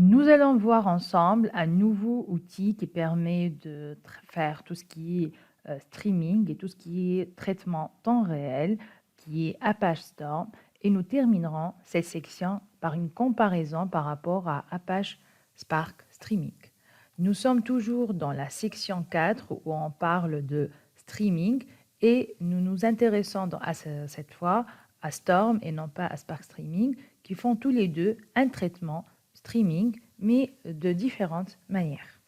Nous allons voir ensemble un nouveau outil qui permet de faire tout ce qui est streaming et tout ce qui est traitement temps réel, qui est Apache Storm. Et nous terminerons cette section par une comparaison par rapport à Apache Spark Streaming. Nous sommes toujours dans la section 4 où on parle de streaming et nous nous intéressons cette fois à Storm et non pas à Spark Streaming, qui font tous les deux un traitement streaming, mais de différentes manières.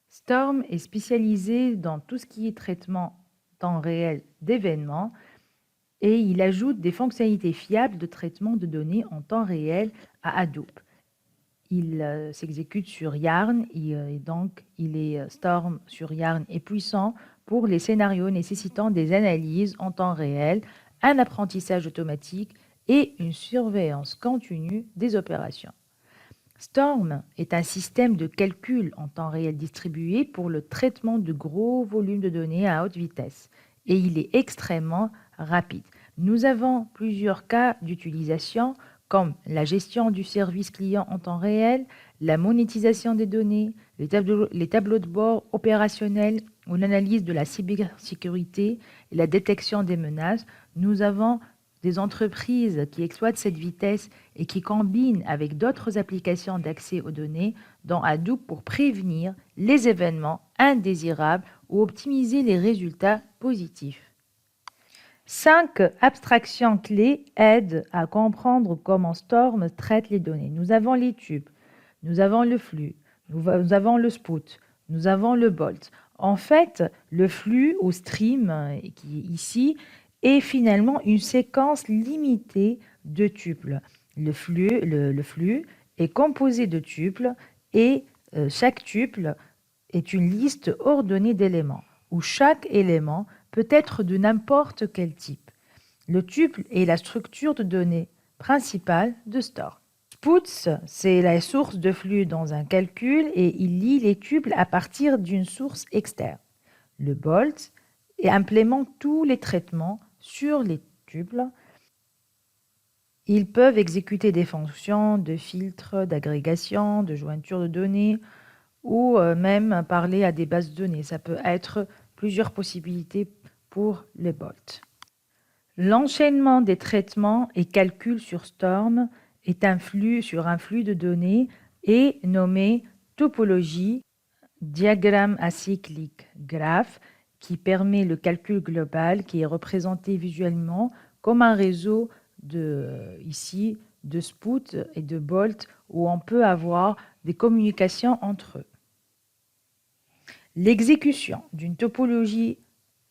Storm est spécialisé dans tout ce qui est traitement temps réel d'événements et il ajoute des fonctionnalités fiables de traitement de données en temps réel à Hadoop. Il s'exécute sur Yarn et donc Storm sur Yarn est puissant pour les scénarios nécessitant des analyses en temps réel, un apprentissage automatique et une surveillance continue des opérations. Storm est un système de calcul en temps réel distribué pour le traitement de gros volumes de données à haute vitesse et il est extrêmement rapide. Nous avons plusieurs cas d'utilisation comme la gestion du service client en temps réel, la monétisation des données, les tableaux de bord opérationnels ou l'analyse de la cybersécurité et la détection des menaces. Nous avons des entreprises qui exploitent cette vitesse et qui combinent avec d'autres applications d'accès aux données dans Hadoop pour prévenir les événements indésirables ou optimiser les résultats positifs. 5 abstractions clés aident à comprendre comment Storm traite les données. Nous avons les tubes, nous avons le flux, nous avons le spout, nous avons le bolt. En fait, le flux ou stream, qui est ici, est finalement une séquence limitée de tuples. Le flux est composé de tuples et chaque tuple est une liste ordonnée d'éléments où chaque élément peut être de n'importe quel type. Le tuple est la structure de données principale de Storm. Spouts, c'est la source de flux dans un calcul et il lit les tuples à partir d'une source externe. Le bolt implémente tous les traitements sur les tuples. Ils peuvent exécuter des fonctions de filtre, d'agrégation, de jointure de données ou même parler à des bases de données. Ça peut être plusieurs possibilités pour les bolts. L'enchaînement des traitements et calculs sur Storm est sur un flux de données et nommé topologie, diagramme acyclique graph, qui permet le calcul global qui est représenté visuellement comme un réseau ici de spout et de bolt où on peut avoir des communications entre eux. L'exécution d'une topologie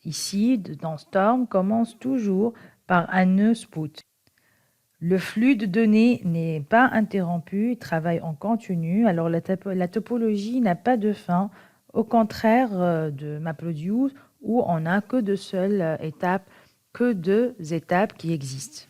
ici dans Storm commence toujours par un nœud spout. Le flux de données n'est pas interrompu, il travaille en continu, alors la topologie n'a pas de fin, au contraire de MapReduce où on n'a que deux étapes qui existent.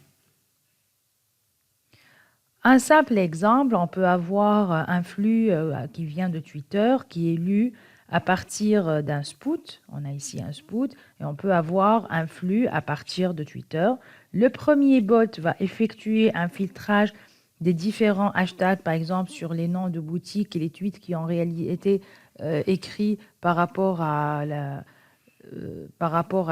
Un simple exemple, on peut avoir un flux qui vient de Twitter qui est lu à partir d'un spout. On a ici un spout et on peut avoir un flux à partir de Twitter. Le premier bot va effectuer un filtrage des différents hashtags, par exemple sur les noms de boutiques et les tweets qui ont été écrits par rapport à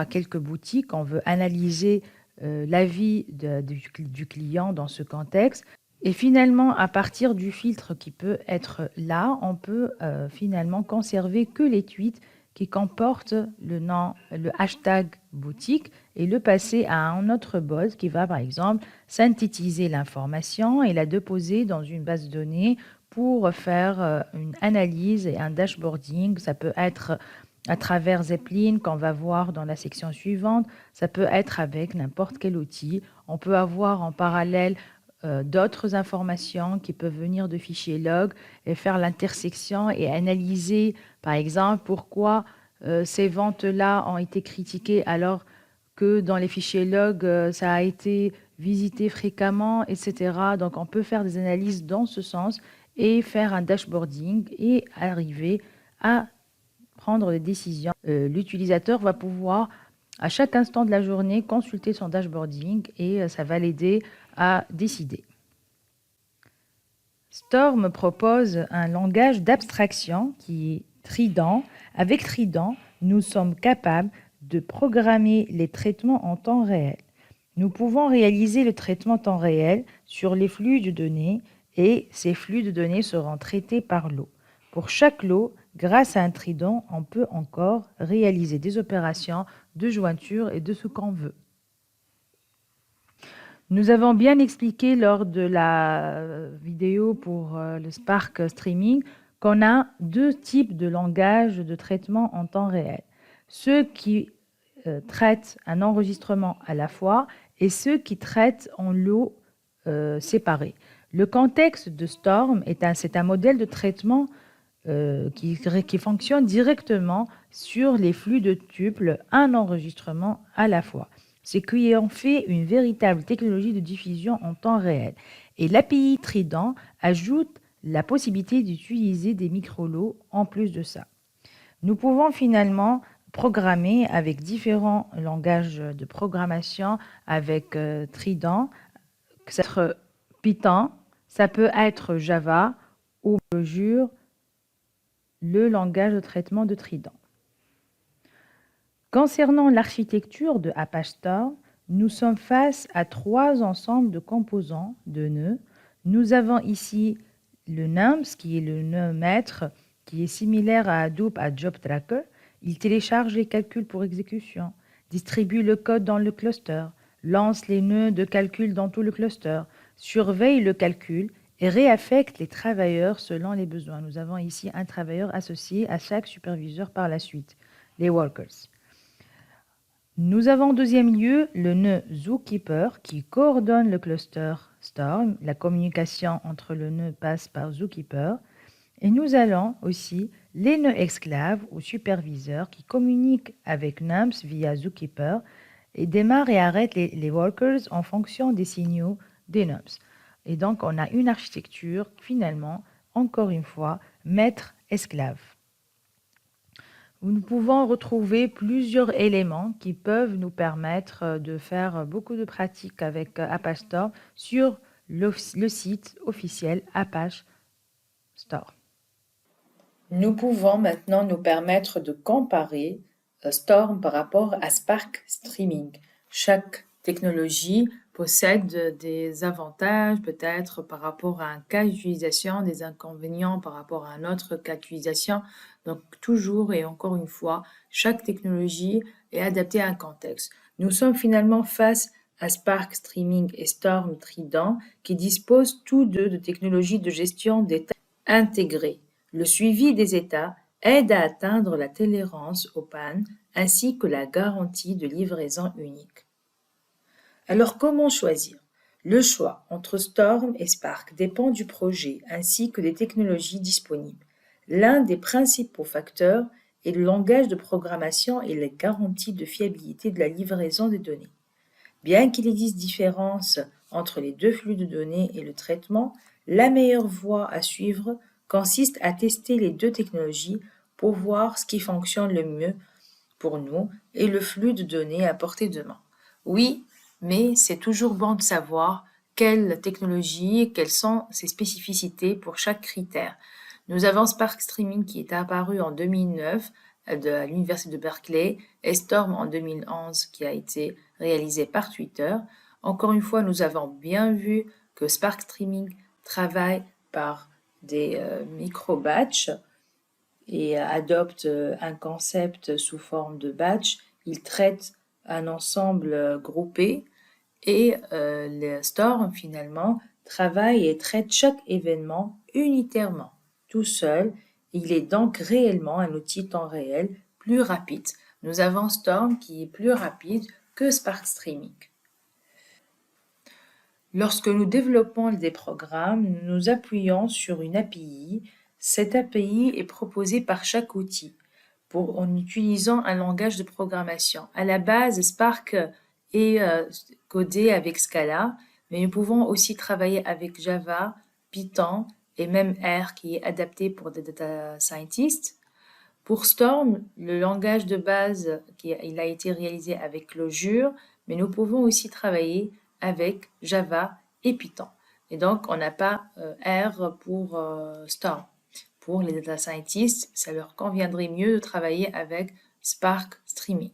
quelques boutiques. On veut analyser l'avis du client dans ce contexte. Et finalement, à partir du filtre qui peut être là, on peut finalement conserver que les tweets qui comportent le hashtag boutique et le passer à un autre bot qui va par exemple synthétiser l'information et la déposer dans une base de données pour faire une analyse et un dashboarding. Ça peut être à travers Zeppelin qu'on va voir dans la section suivante. Ça peut être avec n'importe quel outil. On peut avoir en parallèle d'autres informations qui peuvent venir de fichiers log et faire l'intersection et analyser, par exemple, pourquoi ces ventes-là ont été critiquées alors que dans les fichiers log, ça a été visité fréquemment, etc. Donc, on peut faire des analyses dans ce sens et faire un dashboarding et arriver à prendre des décisions. L'utilisateur va pouvoir à chaque instant de la journée consulter son dashboarding et ça va l'aider à décider. Storm propose un langage d'abstraction qui est Trident. Avec Trident, nous sommes capables de programmer les traitements en temps réel. Nous pouvons réaliser le traitement en temps réel sur les flux de données et ces flux de données seront traités par lot. Pour chaque lot, grâce à un trident, on peut encore réaliser des opérations de jointure et de ce qu'on veut. Nous avons bien expliqué lors de la vidéo pour le Spark Streaming qu'on a deux types de langage de traitement en temps réel. Ceux qui traitent un enregistrement à la fois et ceux qui traitent en lots séparés. Le contexte de Storm c'est un modèle de traitement qui fonctionne directement sur les flux de tuples, un enregistrement à la fois. C'est qui en fait une véritable technologie de diffusion en temps réel. Et l'API Trident ajoute la possibilité d'utiliser des micro-lots en plus de ça. Nous pouvons finalement programmer avec différents langages de programmation avec Trident, que ça peut être Python, ça peut être Java ou Azure, le langage de traitement de Trident. Concernant l'architecture de Apache Storm, nous sommes face à trois ensembles de composants de nœuds. Nous avons ici le NUMS, qui est le nœud maître, qui est similaire à Hadoop à Job Tracker. Il télécharge les calculs pour exécution, distribue le code dans le cluster, lance les nœuds de calcul dans tout le cluster, surveille le calcul et réaffecte les travailleurs selon les besoins. Nous avons ici un travailleur associé à chaque superviseur par la suite, les workers. Nous avons en deuxième lieu le nœud Zookeeper qui coordonne le cluster Storm. La communication entre le nœud passe par Zookeeper. Et nous allons aussi les nœuds esclaves ou superviseurs qui communiquent avec NUMS via Zookeeper et démarrent et arrêtent les workers en fonction des signaux des NUMS. Et donc, on a une architecture, finalement, encore une fois, maître-esclave. Nous pouvons retrouver plusieurs éléments qui peuvent nous permettre de faire beaucoup de pratiques avec Apache Storm sur le site officiel Apache Storm. Nous pouvons maintenant nous permettre de comparer Storm par rapport à Spark Streaming. Chaque technologie possède des avantages peut-être par rapport à un cas d'utilisation, des inconvénients par rapport à un autre cas d'utilisation. Donc toujours et encore une fois, chaque technologie est adaptée à un contexte. Nous sommes finalement face à Spark Streaming et Storm Trident qui disposent tous deux de technologies de gestion d'état intégrées. Le suivi des états aide à atteindre la tolérance aux pannes ainsi que la garantie de livraison unique. Alors comment choisir? Le choix entre Storm et Spark dépend du projet ainsi que des technologies disponibles. L'un des principaux facteurs est le langage de programmation et les garanties de fiabilité de la livraison des données. Bien qu'il existe différence entre les deux flux de données et le traitement, la meilleure voie à suivre consiste à tester les deux technologies pour voir ce qui fonctionne le mieux pour nous et le flux de données à portée de main. Oui, mais c'est toujours bon de savoir quelle technologie, quelles sont ses spécificités pour chaque critère. Nous avons Spark Streaming qui est apparu en 2009 à l'université de Berkeley et Storm en 2011 qui a été réalisé par Twitter. Encore une fois, nous avons bien vu que Spark Streaming travaille par des micro-batchs et adopte un concept sous forme de batch. Il traite un ensemble groupé et le Storm finalement travaille et traite chaque événement unitairement, tout seul. Il est donc réellement un outil temps réel plus rapide. Nous avons Storm qui est plus rapide que Spark Streaming. Lorsque nous développons des programmes, nous nous appuyons sur une API. Cette API est proposée par chaque outil en utilisant un langage de programmation. À la base, Spark est codé avec Scala, mais nous pouvons aussi travailler avec Java, Python et même R qui est adapté pour des data scientists. Pour Storm, le langage de base, il a été réalisé avec Clojure, mais nous pouvons aussi travailler avec Java et Python. Et donc, on n'a pas R pour Storm. Pour les data scientists, ça leur conviendrait mieux de travailler avec Spark Streaming.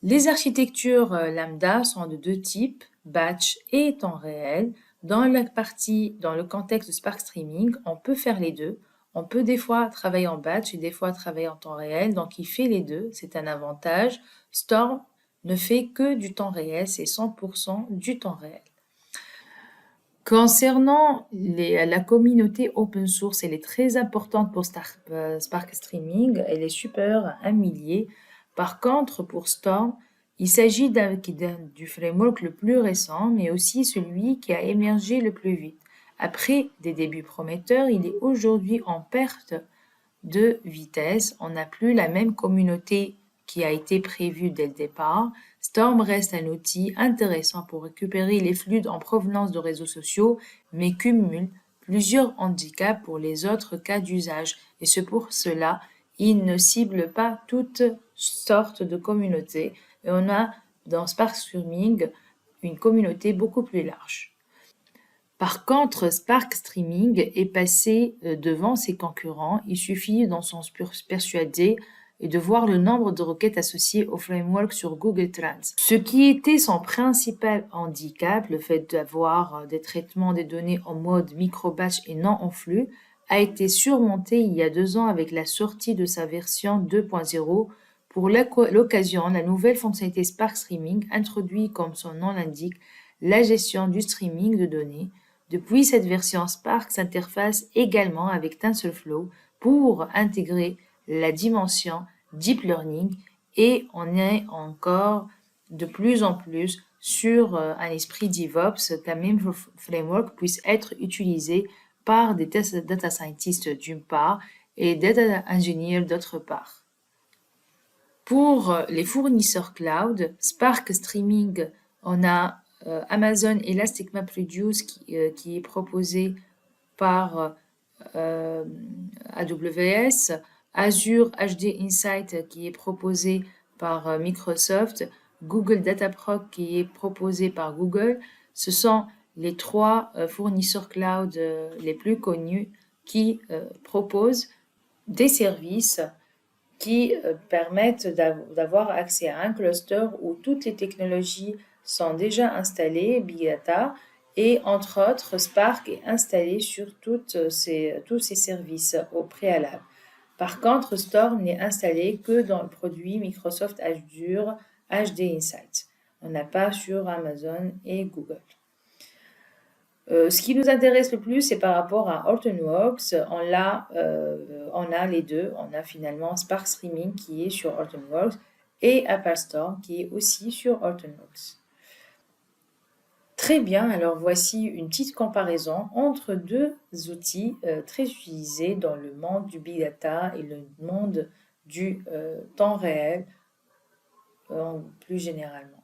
Les architectures lambda sont de deux types, batch et temps réel. Dans le contexte de Spark Streaming, on peut faire les deux. On peut des fois travailler en batch et des fois travailler en temps réel, donc il fait les deux, c'est un avantage. Storm ne fait que du temps réel, c'est 100% du temps réel. Concernant la communauté open source, elle est très importante pour Spark Streaming, elle est supérieure à 1 millier. Par contre, pour Storm, il s'agit du framework le plus récent, mais aussi celui qui a émergé le plus vite. Après des débuts prometteurs, il est aujourd'hui en perte de vitesse. On n'a plus la même communauté qui a été prévue dès le départ. Storm reste un outil intéressant pour récupérer les flux en provenance de réseaux sociaux, mais cumule plusieurs handicaps pour les autres cas d'usage. Et c'est pour cela il ne cible pas toutes sortes de communautés. Et on a dans Spark Streaming une communauté beaucoup plus large. Par contre, Spark Streaming est passé devant ses concurrents. Il suffit d'en s'en persuader et de voir le nombre de requêtes associées au framework sur Google Trends. Ce qui était son principal handicap, le fait d'avoir des traitements des données en mode micro-batch et non en flux, a été surmonté il y a 2 ans avec la sortie de sa version 2.0. Pour l'occasion, la nouvelle fonctionnalité Spark Streaming introduit, comme son nom l'indique, la gestion du streaming de données. Depuis cette version, Spark s'interface également avec TensorFlow pour intégrer la dimension Deep Learning et on est encore de plus en plus sur un esprit DevOps qu'un même framework puisse être utilisé par des data scientists d'une part et data engineers d'autre part. Pour les fournisseurs cloud, Spark Streaming, on a Amazon Elastic MapReduce qui est proposé par AWS, Azure HD Insight qui est proposé par Microsoft, Google Dataproc qui est proposé par Google. Ce sont les 3 fournisseurs cloud les plus connus qui proposent des services qui permettent d'avoir accès à un cluster où toutes les technologies sont déjà installées, Big Data, et entre autres, Spark est installé sur tous ces services au préalable. Par contre, Storm n'est installé que dans le produit Microsoft Azure HD Insight. On n'a pas sur Amazon et Google. Ce qui nous intéresse le plus, c'est par rapport à Hortonworks. On a les deux. On a finalement Spark Streaming qui est sur Hortonworks et Apple Storm qui est aussi sur Hortonworks. Très bien, alors voici une petite comparaison entre deux outils très utilisés dans le monde du Big Data et le monde du temps réel plus généralement.